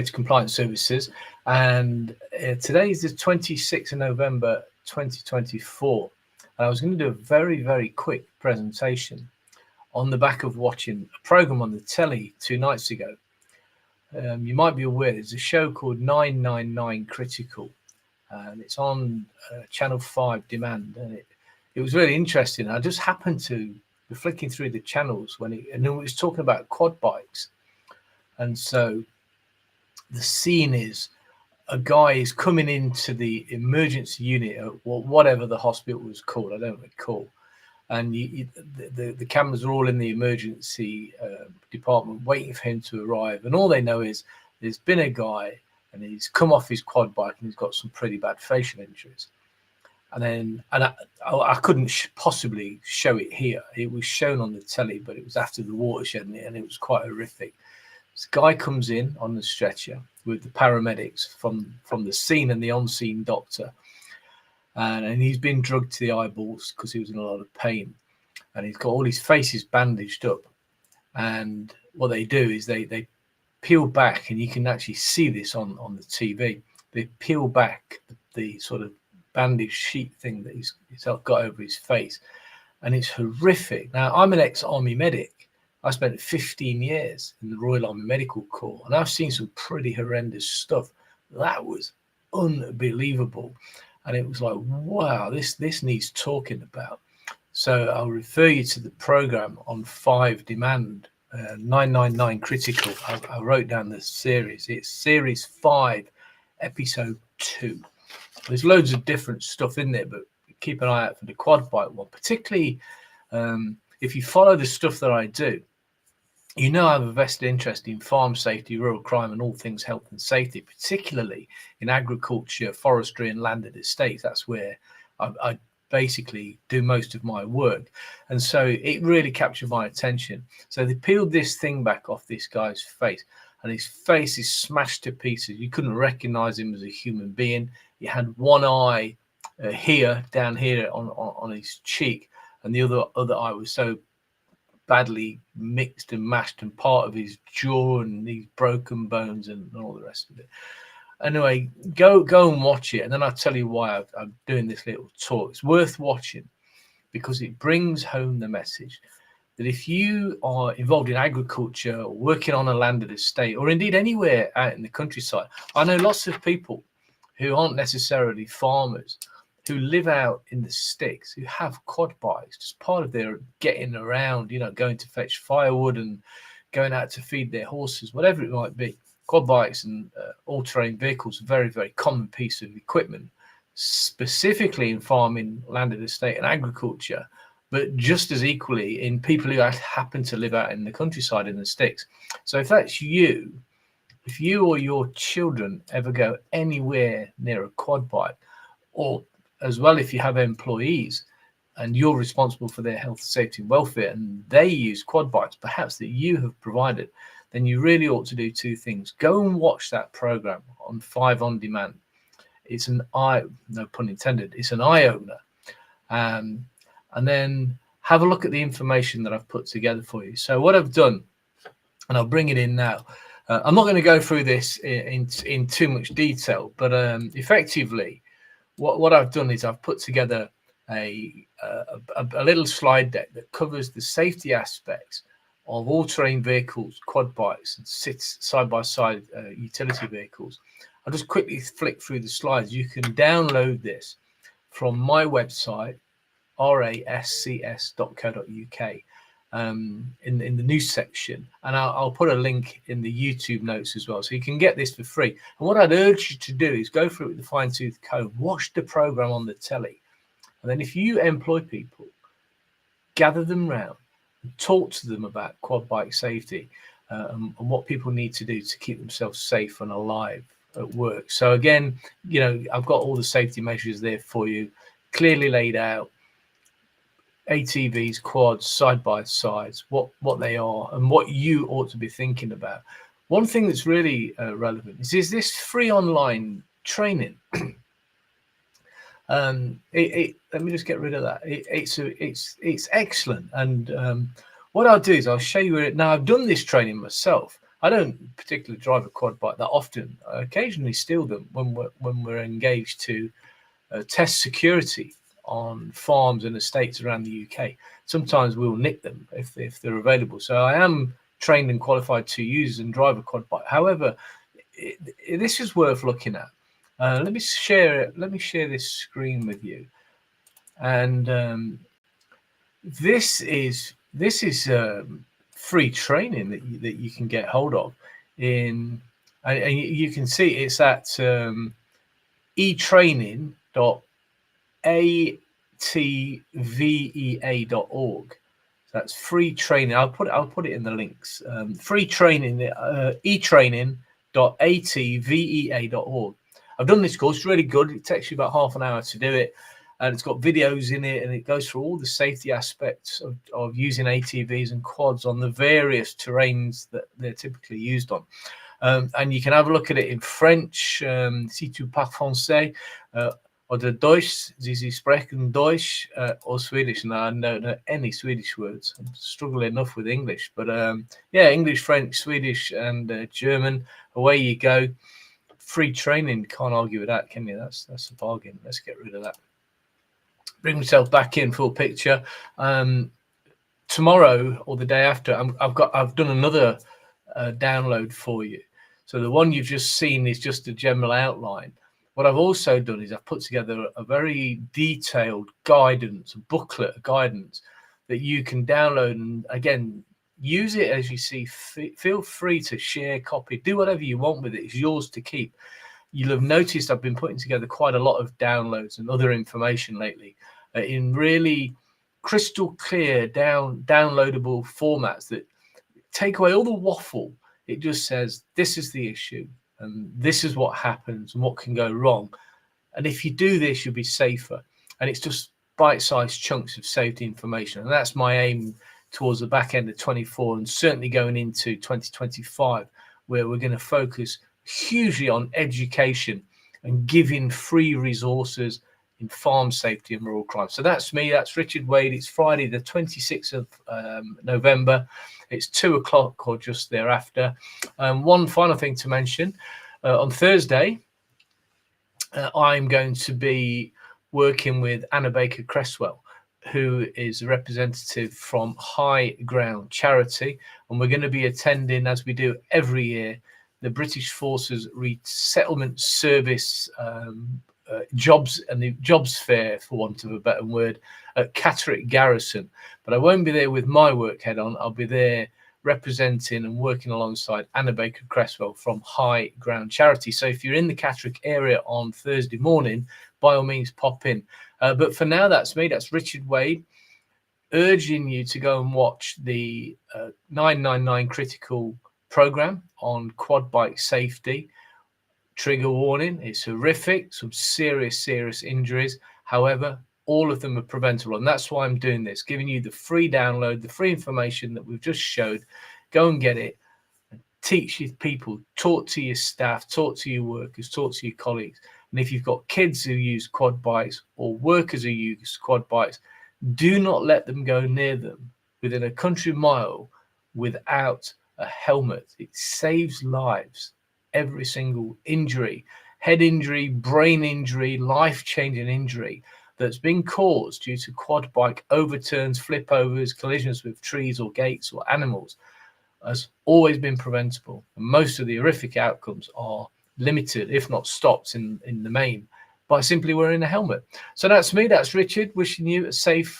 Compliance Services, and today is the 26th of November 2024. And I was going to do a very, very quick presentation on the back of watching a program on the telly 2 nights ago. You might be aware there's a show called 999 Critical, and it's on Channel 5 Demand, and it was really interesting. I just happened to be flicking through the channels and it was talking about quad bikes. And so the scene is a guy is coming into the emergency unit or whatever the hospital was called, I don't recall, and the cameras are all in the emergency department waiting for him to arrive, and all they know is there's been a guy and he's come off his quad bike and he's got some pretty bad facial injuries. And I couldn't possibly show it here. It was shown on the telly, but it was after the watershed, and it was quite horrific. This guy comes in on the stretcher with the paramedics from the scene and the on-scene doctor, and he's been drugged to the eyeballs because he was in a lot of pain, and he's got all his faces bandaged up. And what they do is they peel back, and you can actually see this on the TV. They peel back the sort of bandage sheet thing that he's got over his face, and it's horrific. Now, I'm an ex-army medic. I spent 15 years in the Royal Army Medical Corps, and I've seen some pretty horrendous stuff. That was unbelievable. And it was like, wow, this needs talking about. So I'll refer you to the program on 5 Demand, 999 Critical. I wrote down the series. It's Series 5, Episode 2. There's loads of different stuff in there, but keep an eye out for the quad bike one, particularly if you follow the stuff that I do. You know, I have a vested interest in farm safety, rural crime, and all things health and safety, particularly in agriculture, forestry, and landed estates. That's where I basically do most of my work. And so it really captured my attention. So they peeled this thing back off this guy's face, and his face is smashed to pieces. You couldn't recognize him as a human being. He had one eye down here on his cheek, and the other eye was so badly mixed and mashed, and part of his jaw and these broken bones and all the rest of it. Anyway, go and watch it, and then I'll tell you why I'm doing this little talk. It's worth watching because it brings home the message that if you are involved in agriculture or working on a landed estate, or indeed anywhere out in the countryside, I know lots of people who aren't necessarily farmers, who live out in the sticks, who have quad bikes, just part of their getting around, you know, going to fetch firewood and going out to feed their horses, whatever it might be. Quad bikes and all-terrain vehicles are a very, very common piece of equipment, specifically in farming, landed estate and agriculture, but just as equally in people who happen to live out in the countryside in the sticks. So if that's you, if you or your children ever go anywhere near a quad bike, or as well, if you have employees and you're responsible for their health, safety, and welfare, and they use quad bikes, perhaps that you have provided, then you really ought to do 2 things. Go and watch that program on 5 on Demand. It's no pun intended, it's an eye-opener. And then have a look at the information that I've put together for you. So what I've done, and I'll bring it in now, I'm not going to go through this in too much detail, but effectively, what I've done is I've put together a little slide deck that covers the safety aspects of all-terrain vehicles, quad bikes, and sits side-by-side utility vehicles. I'll just quickly flick through the slides. You can download this from my website, rascs.co.uk, in the news section, and I'll put a link in the YouTube notes as well, so you can get this for free. And what I'd urge you to do is go through it with a fine-tooth comb, watch the program on the telly, and then if you employ people, gather them round and talk to them about quad bike safety and what people need to do to keep themselves safe and alive at work. So again, you know, I've got all the safety measures there for you, clearly laid out. ATVs, quads, side-by-sides, what they are and what you ought to be thinking about. One thing that's really relevant is this free online training. Let me just get rid of that. It's excellent, and what I'll do is I'll show you it. Now, I've done this training myself. I don't particularly drive a quad bike that often. I occasionally steal them when we're engaged to test security on farms and estates around the UK. Sometimes we'll nick them if they're available. So I am trained and qualified to use and drive a quad bike. However, this is worth looking at. Let me share this screen with you, and this is free training that you can get hold of and you can see it's at etraining.atvea.org. That's free training. I'll put it in the links. Free training, etraining.atvea.org. I've done this course, really good. It takes you about half an hour to do it, and it's got videos in it, and it goes through all the safety aspects of using ATVs and quads on the various terrains that they're typically used on. And you can have a look at it in French, si tu parles français, oder Deutsch, Sie sprechen Deutsch, or Swedish. Now, I don't know any Swedish words. I'm struggling enough with English. But yeah, English, French, Swedish, and German. Away you go. Free training. Can't argue with that, can you? That's a bargain. Let's get rid of that. Bring myself back in full picture. Tomorrow or the day after, I've done another download for you. So the one you've just seen is just a general outline. What I've also done is I've put together a very detailed guidance, a booklet, a guidance that you can download and again use it as you see. Feel free to share, copy, do whatever you want with it. It's yours to keep. You'll have noticed I've been putting together quite a lot of downloads and other information lately in really crystal clear downloadable formats that take away all the waffle. It just says this is the issue and this is what happens and what can go wrong, and if you do this you'll be safer. And it's just bite-sized chunks of safety information, and that's my aim towards the back end of 24 and certainly going into 2025, where we're going to focus hugely on education and giving free resources in farm safety and rural crime. So that's me, that's Richard Wade. It's Friday the 26th of November. It's 2 o'clock or just thereafter. One final thing to mention, on Thursday I'm going to be working with Anna Baker Cresswell, who is a representative from High Ground Charity, and we're going to be attending, as we do every year, the British Forces Resettlement Service jobs and the jobs fair, for want of a better word, at Catterick Garrison. But I won't be there with my work head on. I'll be there representing and working alongside Anna Baker Cresswell from High Ground Charity. So if you're in the Catterick area on Thursday morning, by all means pop in. But for now, that's me. That's Richard Wade, urging you to go and watch the 999 Critical program on quad bike safety. Trigger warning, it's horrific, some serious injuries. However, all of them are preventable, and that's why I'm doing this, giving you the free download, the free information that we've just showed. Go and get it and teach your people, talk to your staff, talk to your workers, talk to your colleagues. And if you've got kids who use quad bikes or workers who use quad bikes, do not let them go near them within a country mile without a helmet. It saves lives. Every single injury, head injury, brain injury, life-changing injury that's been caused due to quad bike overturns, flip overs, collisions with trees or gates or animals has always been preventable. And most of the horrific outcomes are limited, if not stopped in the main, by simply wearing a helmet. So that's me, that's Richard, wishing you a safe